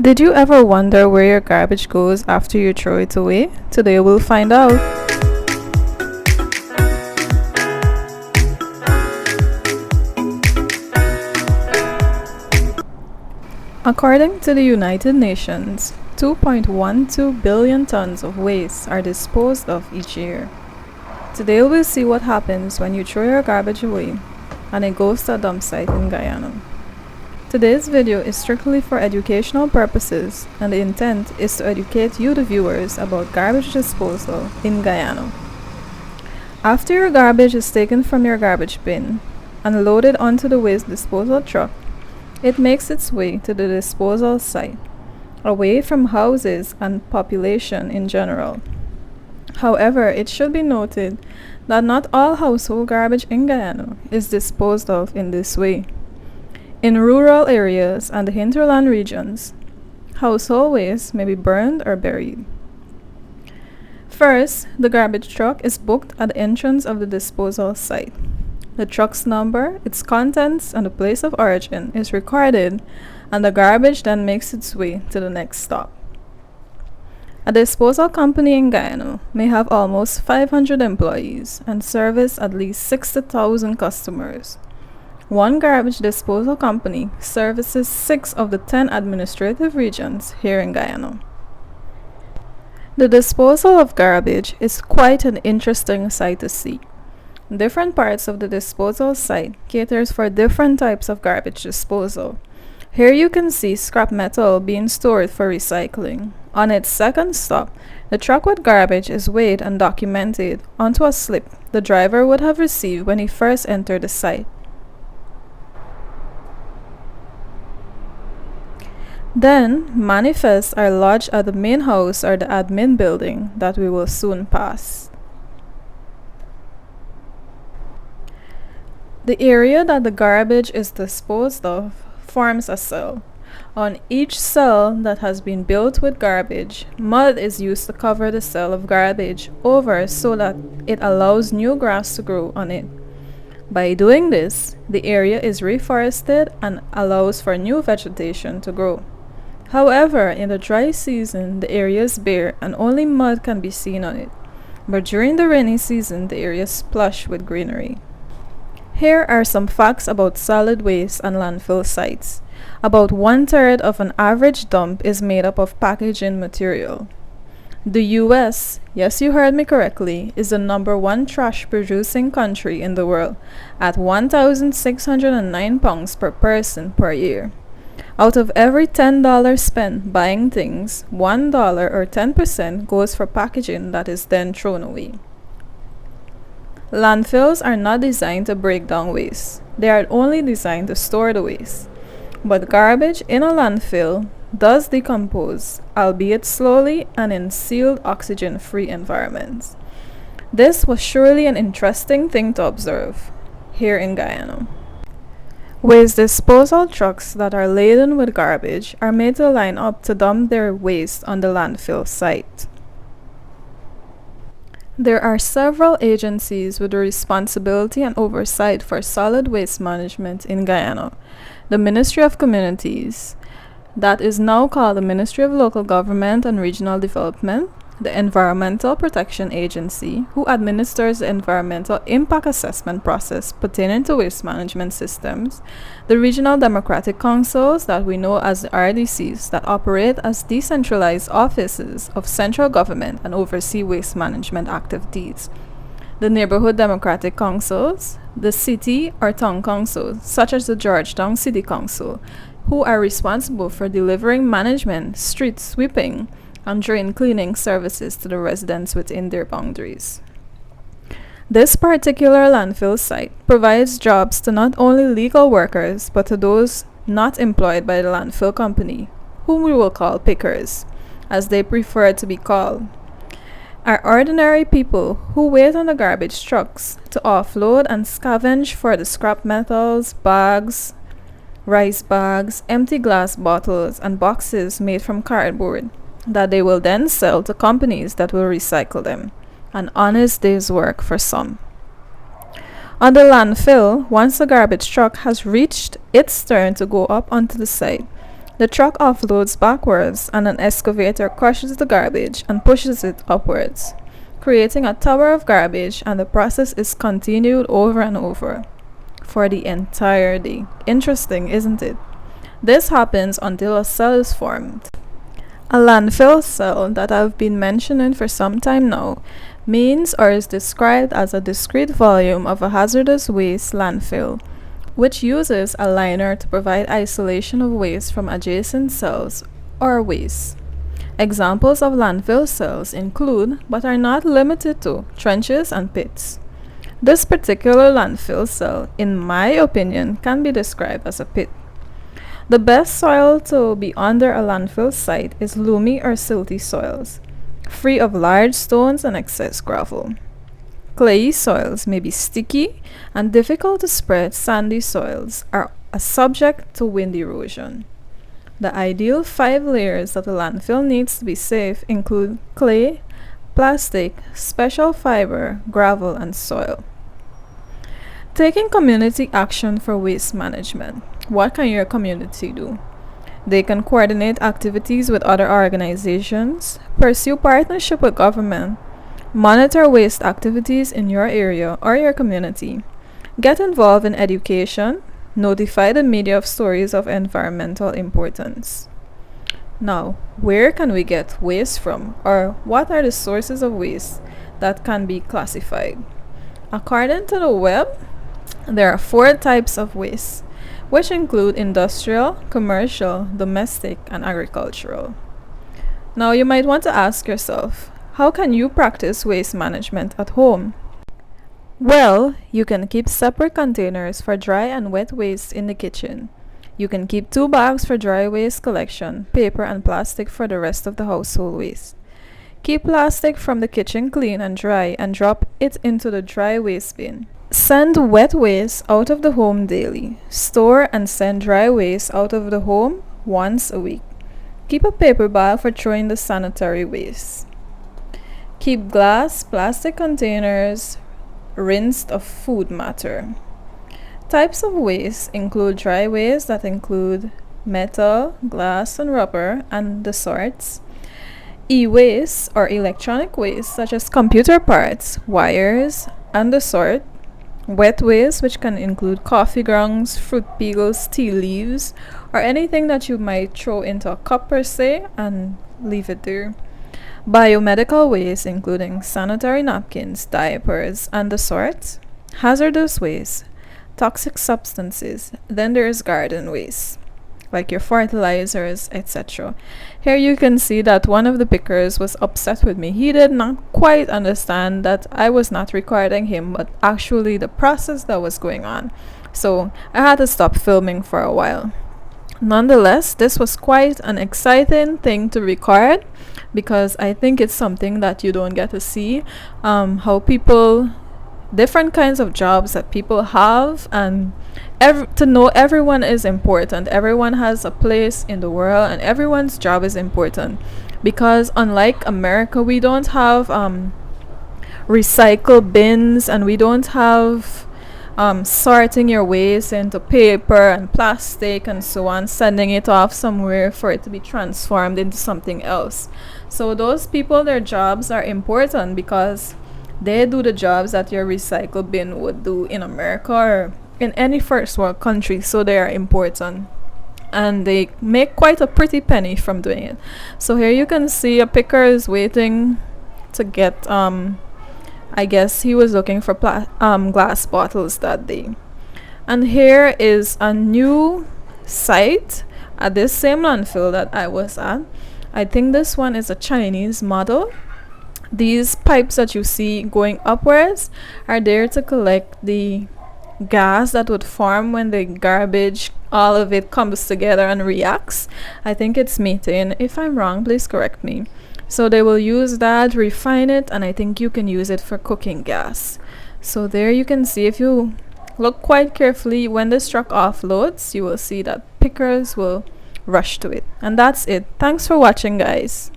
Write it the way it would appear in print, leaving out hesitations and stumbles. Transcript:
Did you ever wonder where your garbage goes after you throw it away? Today we'll find out. According to the United Nations, 2.12 billion tons of waste are disposed of each year. Today we'll see what happens when you throw your garbage away and it goes to a dump site in Guyana. Today's video is strictly for educational purposes, and the intent is to educate you, the viewers, about garbage disposal in Guyana. After your garbage is taken from your garbage bin and loaded onto the waste disposal truck, it makes its way to the disposal site, away from houses and population in general. However, it should be noted that not all household garbage in Guyana is disposed of in this way. In rural areas and the hinterland regions, household waste may be burned or buried. First, the garbage truck is booked at the entrance of the disposal site. The truck's number, its contents, and the place of origin is recorded, and the garbage then makes its way to the next stop. A disposal company in Guyana may have almost 500 employees and service at least 60,000 customers. One garbage disposal company services 6 of the 10 administrative regions here in Guyana. The disposal of garbage is quite an interesting sight to see. Different parts of the disposal site caters for different types of garbage disposal. Here you can see scrap metal being stored for recycling. On its second stop, the truck with garbage is weighed and documented onto a slip the driver would have received when he first entered the site. Then, manifests are lodged at the main house or the admin building that we will soon pass. The area that the garbage is disposed of forms a cell. On each cell that has been built with garbage, mud is used to cover the cell of garbage over so that it allows new grass to grow on it. By doing this, the area is reforested and allows for new vegetation to grow. However, in the dry season, the area is bare and only mud can be seen on it. But during the rainy season, the area is plush with greenery. Here are some facts about solid waste and landfill sites. About 1/3 of an average dump is made up of packaging material. The US, yes you heard me correctly, is the #1 trash producing country in the world at 1,609 pounds per person per year. Out of every $10 spent buying things, $1 or 10% goes for packaging that is then thrown away. Landfills are not designed to break down waste. They are only designed to store the waste. But garbage in a landfill does decompose, albeit slowly and in sealed oxygen-free environments. This was surely an interesting thing to observe here in Guyana. Waste disposal trucks that are laden with garbage are made to line up to dump their waste on the landfill site. There are several agencies with the responsibility and oversight for solid waste management in Guyana. The Ministry of Communities, that is now called the Ministry of Local Government and Regional Development, the Environmental Protection Agency, who administers the environmental impact assessment process pertaining to waste management systems, the Regional Democratic Councils, that we know as the RDCs, that operate as decentralized offices of central government and oversee waste management activities, the Neighborhood Democratic Councils, the city or town councils, such as the Georgetown City Council, who are responsible for delivering management, street sweeping, and drain cleaning services to the residents within their boundaries. This particular landfill site provides jobs to not only legal workers but to those not employed by the landfill company, whom we will call pickers, as they prefer to be called, are ordinary people who wait on the garbage trucks to offload and scavenge for the scrap metals, bags, rice bags, empty glass bottles, and boxes made from cardboard that they will then sell to companies that will recycle them. An honest day's work for some. On the landfill, once the garbage truck has reached its turn to go up onto the site, The truck offloads backwards and an excavator crushes the garbage and pushes it upwards, creating a tower of garbage, and the process is continued over and over for the entire day. Interesting, isn't it? This happens until a cell is formed. A landfill cell that I've been mentioning for some time now means or is described as a discrete volume of a hazardous waste landfill, which uses a liner to provide isolation of waste from adjacent cells or waste. Examples of landfill cells include, but are not limited to, trenches and pits. This particular landfill cell, in my opinion, can be described as a pit. The best soil to be under a landfill site is loamy or silty soils, free of large stones and excess gravel. Clayey soils may be sticky, and difficult to spread sandy soils are a subject to wind erosion. The ideal 5 layers that a landfill needs to be safe include clay, plastic, special fiber, gravel, and soil. Taking community action for waste management. What can your community do? They can coordinate activities with other organizations, pursue partnership with government, monitor waste activities in your area or your community, get involved in education, notify the media of stories of environmental importance. Now, where can we get waste from, or what are the sources of waste that can be classified? According to the web, there are 4 types of waste, which include industrial, commercial, domestic, and agricultural. Now, you might want to ask yourself, how can you practice waste management at home? Well, you can keep separate containers for dry and wet waste in the kitchen. You can keep 2 bags for dry waste collection, paper and plastic for the rest of the household waste. Keep plastic from the kitchen clean and dry and drop it into the dry waste bin. Send wet waste out of the home daily. Store and send dry waste out of the home once a week. Keep a paper bag for throwing the sanitary waste. Keep glass, plastic containers rinsed of food matter. Types of waste include dry waste that include metal, glass, and rubber, and the sorts. E-waste or electronic waste such as computer parts, wires, and the sort. Wet waste, which can include coffee grounds, fruit peels, tea leaves, or anything that you might throw into a cup per se and leave it there. Biomedical waste, including sanitary napkins, diapers, and the sorts. Hazardous waste, toxic substances. Then there's garden waste, like your fertilizers, etc. Here you can see that one of the pickers was upset with me. He did not quite understand that I was not recording him, but actually the process that was going on. So I had to stop filming for a while. Nonetheless, this was quite an exciting thing to record because I think it's something that you don't get to see, how people, different kinds of jobs that people have, and to know everyone is important. Everyone has a place in the world and everyone's job is important, because unlike America, we don't have recycle bins, and we don't have sorting your waste into paper and plastic and so on, sending it off somewhere for it to be transformed into something else. So those people, their jobs are important because they do the jobs that your recycle bin would do in America or in any first world country. So they are important and they make quite a pretty penny from doing it. So here you can see a picker is waiting to get I guess he was looking for glass bottles that day. And here is a new site at this same landfill that I was at. I think this one is a Chinese model. These pipes that you see going upwards are there to collect the gas that would form when the garbage, all of it comes together and reacts. I think it's methane. If I'm wrong, please correct me. So they will use that, refine it, and I think you can use it for cooking gas. So there you can see, if you look quite carefully, when this truck offloads, you will see that pickers will rush to it. And that's it. Thanks for watching, guys.